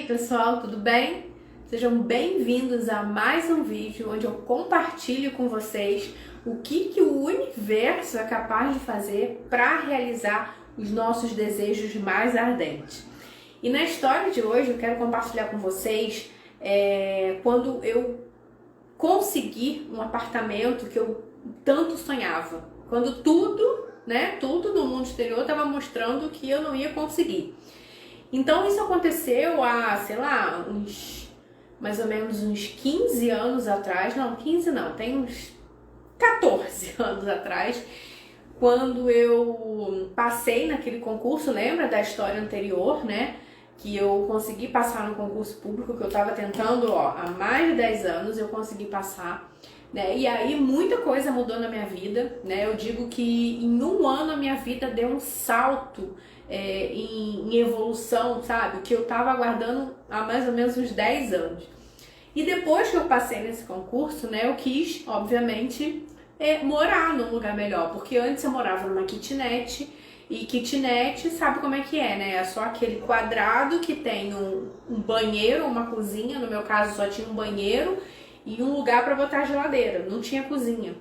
pessoal, tudo bem? Sejam bem-vindos a mais um vídeo onde eu compartilho com vocês o que o universo é capaz de fazer para realizar os nossos desejos mais ardentes. E na história de hoje eu quero compartilhar com vocês quando eu consegui um apartamento que eu tanto sonhava. Quando tudo no mundo exterior estava mostrando que eu não ia conseguir. Então isso aconteceu há, sei lá, mais ou menos uns 15 anos atrás, não, 15 não, tem uns 14 anos atrás, quando eu passei naquele concurso, lembra da história anterior, né? Que eu consegui passar no concurso público que eu estava tentando, há mais de 10 anos eu consegui passar, né? E aí muita coisa mudou na minha vida, né? Eu digo que em um ano a minha vida deu um salto em evolução, sabe? Que eu estava aguardando há mais ou menos uns 10 anos. E depois que eu passei nesse concurso, né? Eu quis, obviamente, morar num lugar melhor, porque antes eu morava numa kitnet. E kitnet, sabe como é que é, né? É só aquele quadrado que tem um banheiro, uma cozinha. No meu caso só tinha um banheiro e um lugar para botar a geladeira, não tinha cozinha.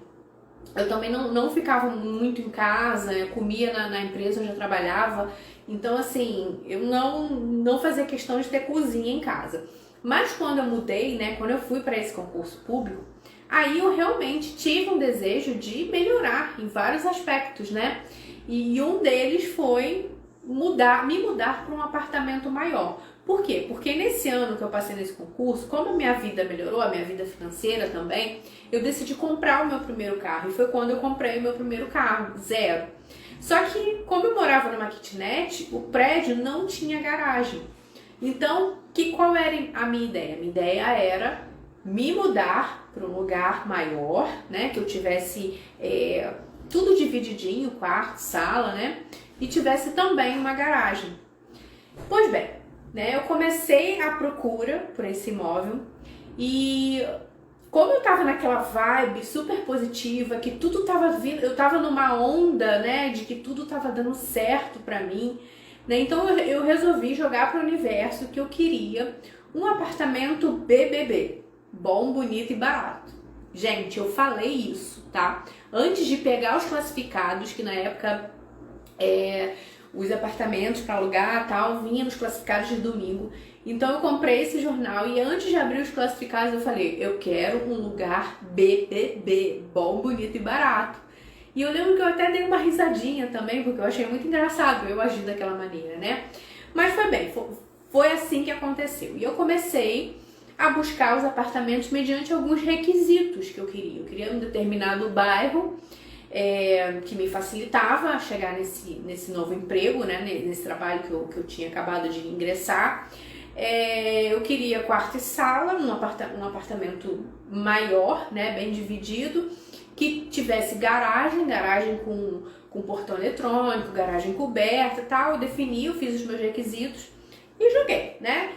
Eu também não ficava muito em casa, eu comia na empresa onde eu trabalhava. Então assim, eu não fazia questão de ter cozinha em casa. Mas quando eu mudei, né, quando eu fui para esse concurso público, aí eu realmente tive um desejo de melhorar em vários aspectos, né? E um deles foi me mudar para um apartamento maior. Por quê? Porque nesse ano que eu passei nesse concurso, como a minha vida melhorou, a minha vida financeira também, eu decidi comprar o meu primeiro carro. E foi quando eu comprei o meu primeiro carro, zero. Só que, como eu morava numa kitnet, o prédio não tinha garagem. Então, qual era a minha ideia? Minha ideia era me mudar para um lugar maior, né? Que eu tivesse tudo divididinho, quarto, sala, né? E tivesse também uma garagem. Pois bem, né? Eu comecei a procura por esse imóvel e como eu tava naquela vibe super positiva, que tudo tava vindo, eu tava numa onda, né? De que tudo tava dando certo pra mim, né? Então eu resolvi jogar pro universo que eu queria um apartamento BBB, bom, bonito e barato. Gente, eu falei isso, tá? Antes de pegar os classificados, que na época os apartamentos para alugar tal, vinha nos classificados de domingo. Então eu comprei esse jornal e antes de abrir os classificados eu falei, eu quero um lugar BBB, bom, bonito e barato. E eu lembro que eu até dei uma risadinha também, porque eu achei muito engraçado eu agir daquela maneira, né? Mas foi bem, foi assim que aconteceu. E eu comecei a buscar os apartamentos mediante alguns requisitos que eu queria. Eu queria um determinado bairro que me facilitava chegar nesse novo emprego, né? Nesse trabalho que eu tinha acabado de ingressar. Eu queria quarto e sala, um apartamento maior, né? Bem dividido, que tivesse garagem com portão eletrônico, garagem coberta e tal. Eu defini, eu fiz os meus requisitos e joguei, né?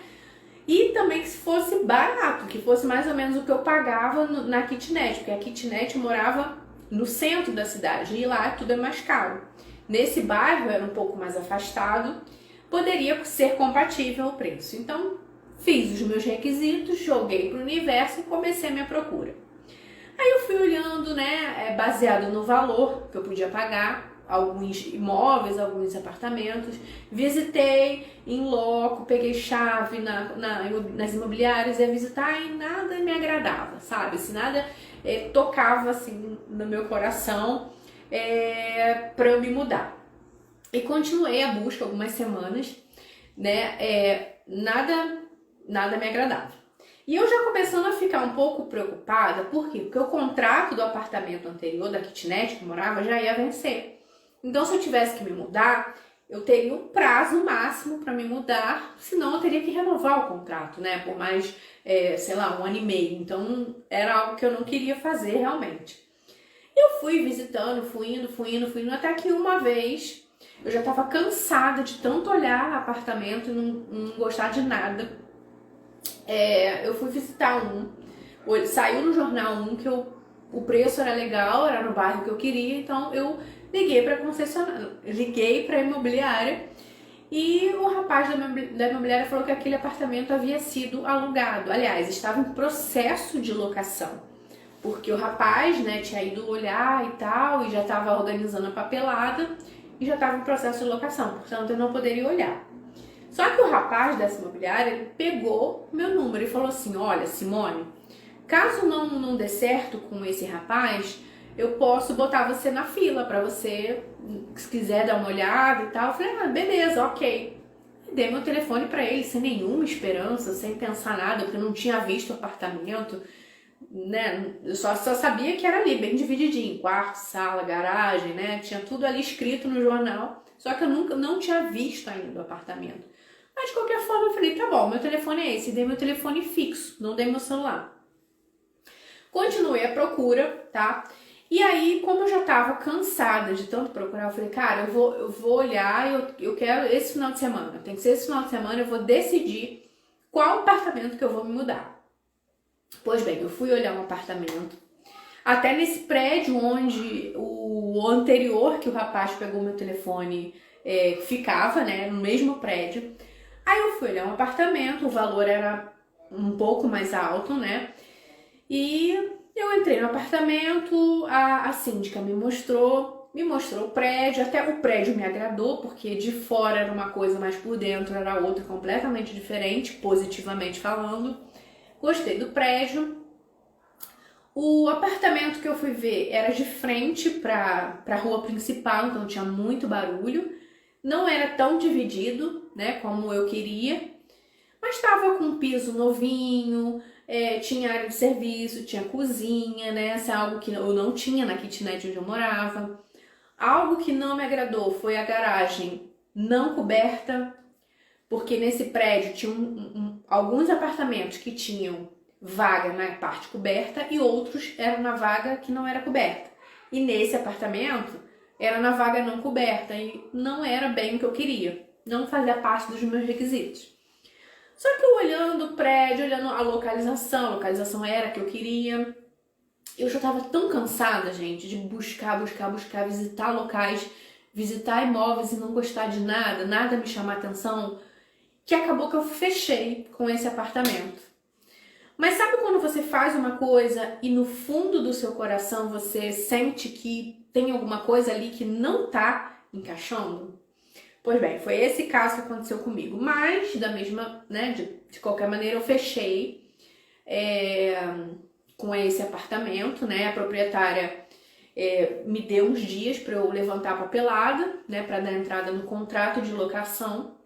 E também que fosse barato, que fosse mais ou menos o que eu pagava na kitnet, porque a kitnet morava no centro da cidade e lá tudo é mais caro. Nesse bairro era um pouco mais afastado, poderia ser compatível o preço. Então fiz os meus requisitos, joguei para o universo e comecei a minha procura. Aí eu fui olhando, né, baseado no valor que eu podia pagar, alguns imóveis, alguns apartamentos, visitei em loco, peguei chave nas imobiliárias, ia visitar e nada me agradava, sabe? Se nada tocava assim no meu coração para eu me mudar. E continuei a busca algumas semanas, né? Nada me agradava. E eu já começando a ficar um pouco preocupada, por quê? Porque o contrato do apartamento anterior, da kitnet que eu morava, já ia vencer. Então, se eu tivesse que me mudar, eu teria um prazo máximo para me mudar, senão eu teria que renovar o contrato, né? Por mais, sei lá, 1 ano e meio. Então, era algo que eu não queria fazer realmente. Eu fui visitando, fui indo, até que uma vez eu já estava cansada de tanto olhar apartamento e não gostar de nada. Eu fui visitar saiu no jornal que o preço era legal, era no bairro que eu queria, então eu liguei para a concessionária, liguei para a imobiliária E o rapaz da imobiliária falou que aquele apartamento havia sido alugado. Aliás, estava em processo de locação. Porque o rapaz, né, tinha ido olhar e tal, e já estava organizando a papelada, e já estava em processo de locação. Portanto, eu não poderia olhar. Só que o rapaz dessa imobiliária, ele pegou meu número e falou assim, olha, Simone, caso não dê certo com esse rapaz, eu posso botar você na fila para você, se quiser dar uma olhada e tal. Eu falei, beleza, ok. Dei meu telefone para ele sem nenhuma esperança, sem pensar nada, porque eu não tinha visto o apartamento, né? Eu só sabia que era ali, bem divididinho, quarto, sala, garagem, né? Tinha tudo ali escrito no jornal, só que eu não tinha visto ainda o apartamento. Mas de qualquer forma eu falei, tá bom, meu telefone é esse, dei meu telefone fixo, não dei meu celular. Continuei a procura, tá? E aí, como eu já tava cansada de tanto procurar, eu falei, cara, eu vou olhar, eu quero esse final de semana. Tem que ser esse final de semana, eu vou decidir qual apartamento que eu vou me mudar. Pois bem, eu fui olhar um apartamento. Até nesse prédio onde o anterior que o rapaz pegou meu telefone ficava, né? No mesmo prédio. Aí eu fui olhar um apartamento, o valor era um pouco mais alto, né? E eu entrei no apartamento, a síndica me mostrou o prédio, até o prédio me agradou, porque de fora era uma coisa, mas por dentro era outra completamente diferente, positivamente falando. Gostei do prédio. O apartamento que eu fui ver era de frente para a rua principal, então tinha muito barulho. Não era tão dividido, né, como eu queria, mas estava com um piso novinho, tinha área de serviço, tinha cozinha, né? Isso é algo que eu não tinha na kitnet onde eu morava. Algo que não me agradou foi a garagem não coberta, porque nesse prédio tinha alguns apartamentos que tinham vaga na parte coberta e outros eram na vaga que não era coberta. E nesse apartamento era na vaga não coberta e não era bem o que eu queria, não fazia parte dos meus requisitos. Só que eu olhando o prédio, olhando a localização era a que eu queria. Eu já estava tão cansada, gente, de buscar, visitar locais, visitar imóveis e não gostar de nada, nada me chamar atenção, que acabou que eu fechei com esse apartamento. Mas sabe quando você faz uma coisa e no fundo do seu coração você sente que tem alguma coisa ali que não tá encaixando? Pois bem, foi esse caso que aconteceu comigo. Mas, da mesma, né, de qualquer maneira, eu fechei com esse apartamento, né? A proprietária me deu uns dias para eu levantar a papelada, né, para dar entrada no contrato de locação.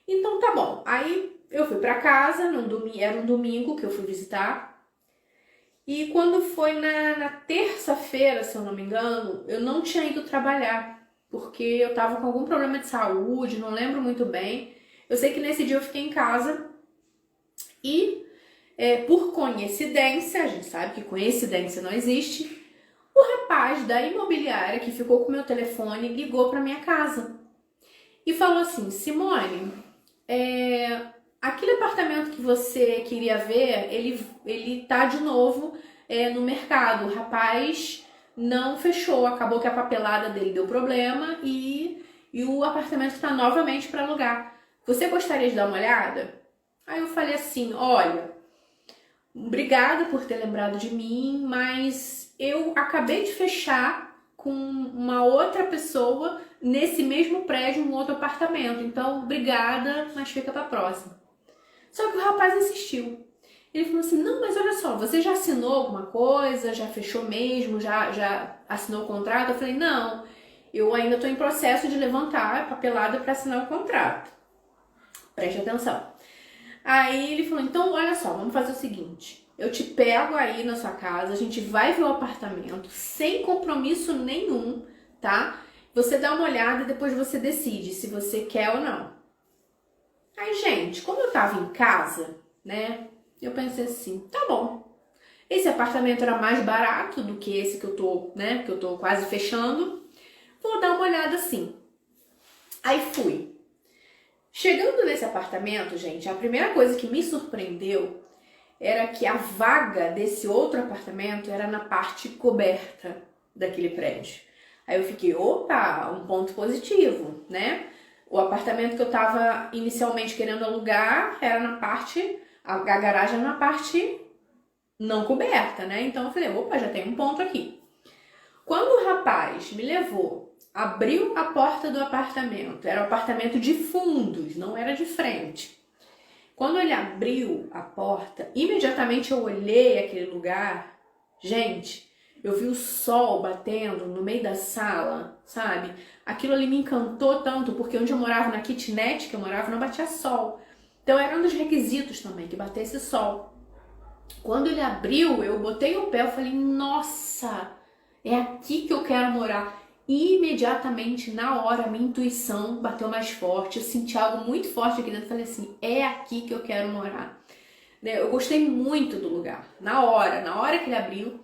Então tá bom. Aí eu fui para casa, era um domingo que eu fui visitar. E quando foi na terça-feira, se eu não me engano, eu não tinha ido trabalhar, porque eu tava com algum problema de saúde, não lembro muito bem. Eu sei que nesse dia eu fiquei em casa e, por coincidência, a gente sabe que coincidência não existe, o rapaz da imobiliária que ficou com o meu telefone ligou para minha casa e falou assim, Simone, aquele apartamento que você queria ver, ele tá de novo no mercado. O rapaz não fechou, acabou que a papelada dele deu problema e o apartamento está novamente para alugar. Você gostaria de dar uma olhada? Aí eu falei assim, olha, obrigada por ter lembrado de mim, mas eu acabei de fechar com uma outra pessoa nesse mesmo prédio, um outro apartamento. Então, obrigada, mas fica para próxima. Só que o rapaz insistiu. Ele falou assim, não, mas olha só, você já assinou alguma coisa? Já fechou mesmo? Já assinou o contrato? Eu falei, não, eu ainda estou em processo de levantar a papelada para assinar o contrato. Preste atenção. Aí ele falou, então olha só, vamos fazer o seguinte, eu te pego aí na sua casa, a gente vai ver o apartamento sem compromisso nenhum, tá? Você dá uma olhada e depois você decide se você quer ou não. Aí, gente, como eu tava em casa, né, eu pensei assim, tá bom. Esse apartamento era mais barato do que esse que eu tô, né, que eu tô quase fechando. Vou dar uma olhada assim. Aí fui. Chegando nesse apartamento, gente, a primeira coisa que me surpreendeu era que a vaga desse outro apartamento era na parte coberta daquele prédio. Aí eu fiquei, opa, um ponto positivo, né? O apartamento que eu tava inicialmente querendo alugar era na parte, a garagem era na parte não coberta, né? Então eu falei, opa, já tem um ponto aqui. Quando o rapaz me levou, abriu a porta do apartamento, era um apartamento de fundos, não era de frente. Quando ele abriu a porta, imediatamente eu olhei aquele lugar, gente, eu vi o sol batendo no meio da sala, sabe? Aquilo ali me encantou tanto, porque onde eu morava, na kitnet que eu morava, não batia sol. Então era um dos requisitos também, que batesse sol. Quando ele abriu, eu botei o pé, eu falei, nossa, é aqui que eu quero morar. E imediatamente, na hora, a minha intuição bateu mais forte, eu senti algo muito forte aqui dentro, eu falei assim, é aqui que eu quero morar. Eu gostei muito do lugar, na hora que ele abriu.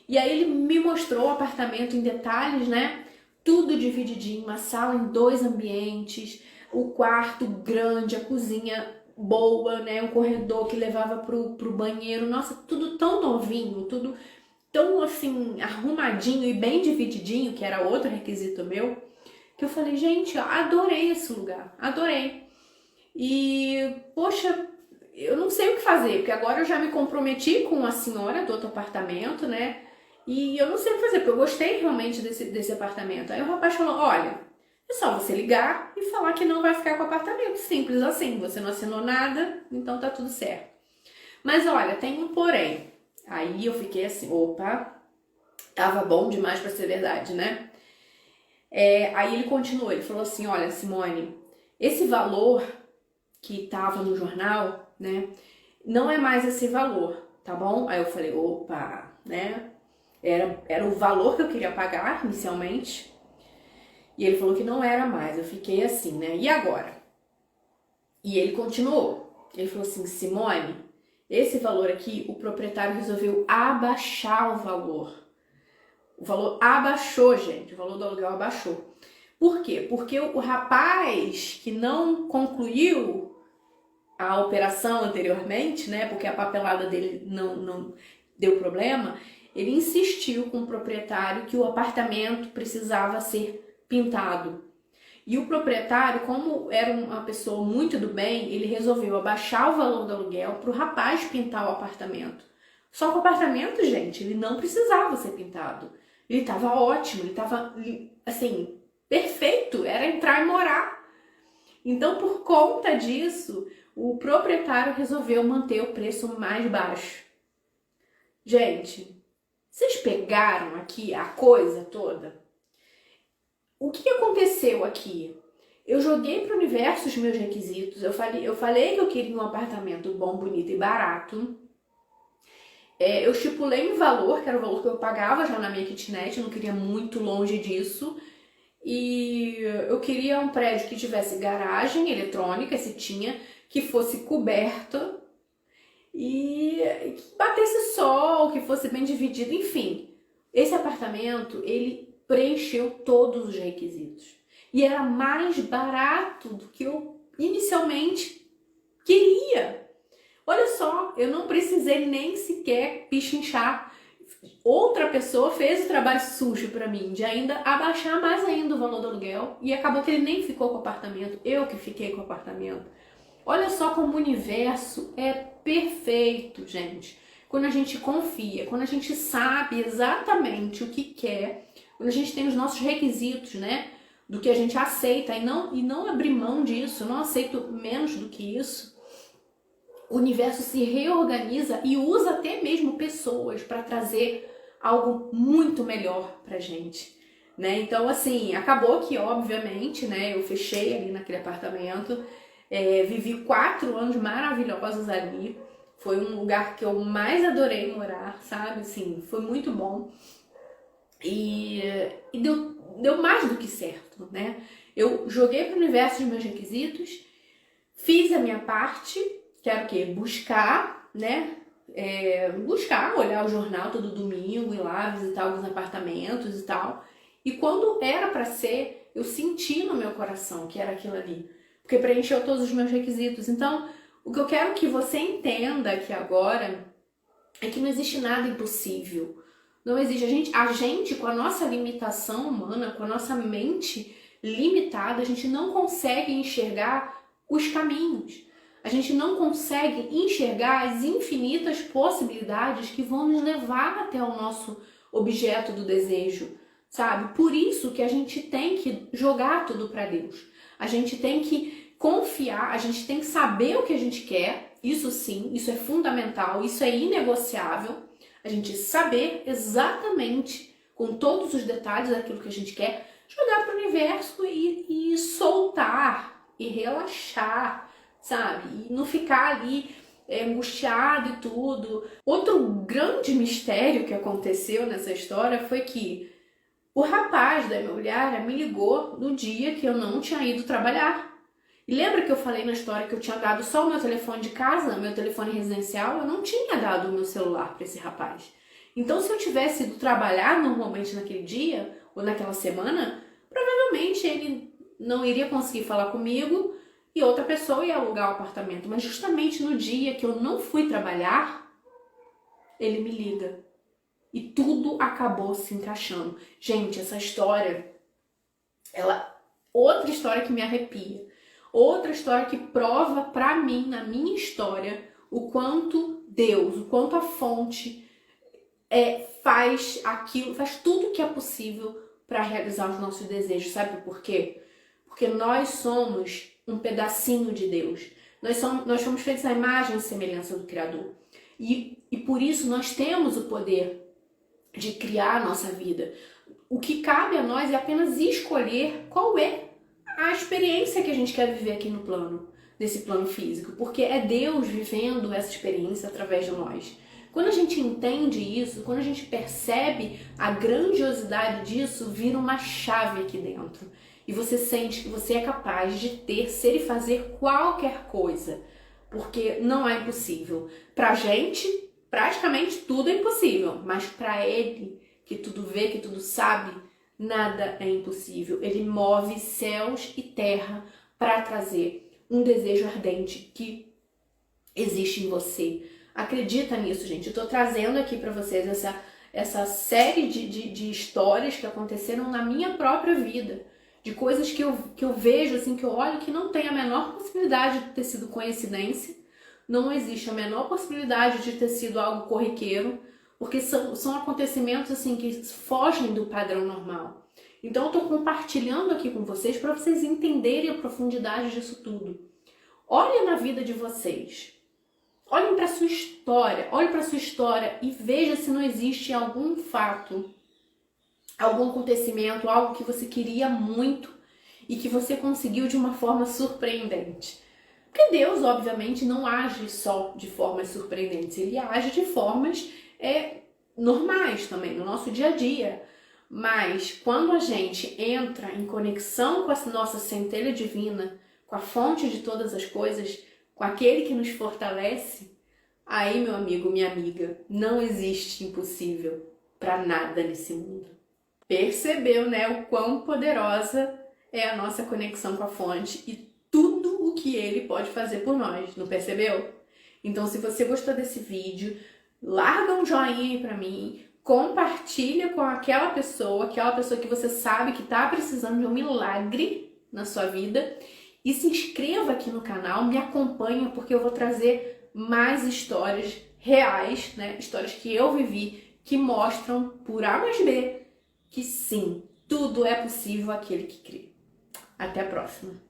E aí ele me mostrou o apartamento em detalhes, né? Tudo divididinho, uma sala em 2 ambientes, o quarto grande, a cozinha boa, né? Um corredor que levava pro banheiro. Nossa, tudo tão novinho, tudo tão assim, arrumadinho e bem divididinho, que era outro requisito meu, que eu falei, gente, eu adorei esse lugar, adorei. E, poxa, eu não sei o que fazer, porque agora eu já me comprometi com a senhora do outro apartamento, né? E eu não sei o que fazer, porque eu gostei realmente desse apartamento. Aí o rapaz falou, olha, é só você ligar e falar que não vai ficar com o apartamento, simples assim, você não assinou nada, então tá tudo certo. Mas olha, tem um porém. Aí eu fiquei assim, opa, tava bom demais pra ser verdade, né? Aí ele continuou, ele falou assim, olha, Simone, esse valor que tava no jornal, né, não é mais esse valor, tá bom? Aí eu falei, opa, né? Era o valor que eu queria pagar inicialmente. E ele falou que não era mais. Eu fiquei assim, né? E agora? E ele continuou. Ele falou assim, Simone, esse valor aqui, o proprietário resolveu abaixar o valor. O valor abaixou, gente. O valor do aluguel abaixou. Por quê? Porque o rapaz que não concluiu a operação anteriormente, né? Porque a papelada dele não deu problema. Ele insistiu com o proprietário que o apartamento precisava ser pintado. E o proprietário, como era uma pessoa muito do bem, ele resolveu abaixar o valor do aluguel para o rapaz pintar o apartamento. Só que o apartamento, gente, ele não precisava ser pintado. Ele estava ótimo, ele estava, assim, perfeito, era entrar e morar. Então, por conta disso, o proprietário resolveu manter o preço mais baixo. Gente, vocês pegaram aqui a coisa toda? O que aconteceu aqui? Eu joguei para o universo os meus requisitos, eu falei que eu queria um apartamento bom, bonito e barato. Eu estipulei um valor, que era o valor que eu pagava já na minha kitnet, eu não queria muito longe disso. E eu queria um prédio que tivesse garagem eletrônica, se tinha, que fosse coberto e que batesse sol, que fosse bem dividido, enfim. Esse apartamento, ele preencheu todos os requisitos. E era mais barato do que eu inicialmente queria. Olha só, eu não precisei nem sequer pichinchar. Outra pessoa fez o trabalho sujo para mim, de ainda abaixar mais ainda o valor do aluguel. E acabou que ele nem ficou com o apartamento, eu que fiquei com o apartamento. Olha só como o universo é perfeito, gente. Quando a gente confia, quando a gente sabe exatamente o que quer, quando a gente tem os nossos requisitos, né? Do que a gente aceita e não abrir mão disso, eu não aceito menos do que isso. O universo se reorganiza e usa até mesmo pessoas para trazer algo muito melhor pra gente, né? Então, assim, acabou que, obviamente, né, eu fechei ali naquele apartamento, vivi 4 anos maravilhosos ali, foi um lugar que eu mais adorei morar, sabe? Assim, foi muito bom e deu mais do que certo, né? Eu joguei para o universo os meus requisitos, fiz a minha parte, que era o quê? Buscar, né? Buscar, olhar o jornal todo domingo, ir lá visitar alguns apartamentos e tal. E quando era para ser, eu senti no meu coração que era aquilo ali, porque preencheu todos os meus requisitos. Então, o que eu quero que você entenda aqui agora é que não existe nada impossível. Não existe. A gente, com a nossa limitação humana, com a nossa mente limitado, a gente não consegue enxergar os caminhos. A gente não consegue enxergar as infinitas possibilidades que vão nos levar até o nosso objeto do desejo, sabe? Por isso que a gente tem que jogar tudo para Deus. A gente tem que confiar, a gente tem que saber o que a gente quer. Isso sim, isso é fundamental, isso é inegociável. A gente saber exatamente, com todos os detalhes daquilo que a gente quer, jogar para o universo e soltar e relaxar, sabe? E não ficar ali angustiado e tudo. Outro grande mistério que aconteceu nessa história foi que o rapaz da imobiliária me ligou no dia que eu não tinha ido trabalhar. E lembra que eu falei na história que eu tinha dado só o meu telefone de casa, meu telefone residencial? Eu não tinha dado o meu celular para esse rapaz. Então, se eu tivesse ido trabalhar normalmente naquele dia ou naquela semana, provavelmente ele não iria conseguir falar comigo e outra pessoa ia alugar o apartamento. Mas justamente no dia que eu não fui trabalhar, ele me liga. E tudo acabou se encaixando. Gente, essa história, outra história que me arrepia. Outra história que prova pra mim, na minha história, o quanto Deus, o quanto a fonte faz aquilo, faz tudo o que é possível para realizar os nossos desejos. Sabe por quê? Porque nós somos um pedacinho de Deus. Nós somos feitos à imagem e semelhança do Criador. E por isso nós temos o poder de criar a nossa vida. O que cabe a nós é apenas escolher qual é a experiência que a gente quer viver aqui no plano, nesse plano físico, porque é Deus vivendo essa experiência através de nós. Quando a gente entende isso, quando a gente percebe a grandiosidade disso, vira uma chave aqui dentro. E você sente que você é capaz de ter, ser e fazer qualquer coisa, porque não é impossível. Pra gente, praticamente tudo é impossível, mas pra Ele, que tudo vê, que tudo sabe, nada é impossível. Ele move céus e terra para trazer um desejo ardente que existe em você. Acredita nisso, gente. Eu tô trazendo aqui para vocês essa série de histórias que aconteceram na minha própria vida. De coisas que eu vejo, assim, que eu olho que não tem a menor possibilidade de ter sido coincidência. Não existe a menor possibilidade de ter sido algo corriqueiro. Porque são acontecimentos assim que fogem do padrão normal. Então eu estou compartilhando aqui com vocês para vocês entenderem a profundidade disso tudo. Olhem na vida de vocês. Olhem para sua história. Olhem para sua história e veja se não existe algum fato, algum acontecimento, algo que você queria muito e que você conseguiu de uma forma surpreendente. Porque Deus, obviamente, não age só de formas surpreendentes. Ele age de formas normais também, no nosso dia a dia. Mas quando a gente entra em conexão com a nossa centelha divina, com a fonte de todas as coisas, com aquele que nos fortalece, aí, meu amigo, minha amiga, não existe impossível para nada nesse mundo. Percebeu, né, o quão poderosa é a nossa conexão com a fonte e tudo o que ele pode fazer por nós, não percebeu? Então, se você gostou desse vídeo, larga um joinha aí pra mim, compartilha com aquela pessoa que você sabe que tá precisando de um milagre na sua vida e se inscreva aqui no canal, me acompanha porque eu vou trazer mais histórias reais, né? Histórias que eu vivi, que mostram por A mais B que sim, tudo é possível àquele que crê. Até a próxima!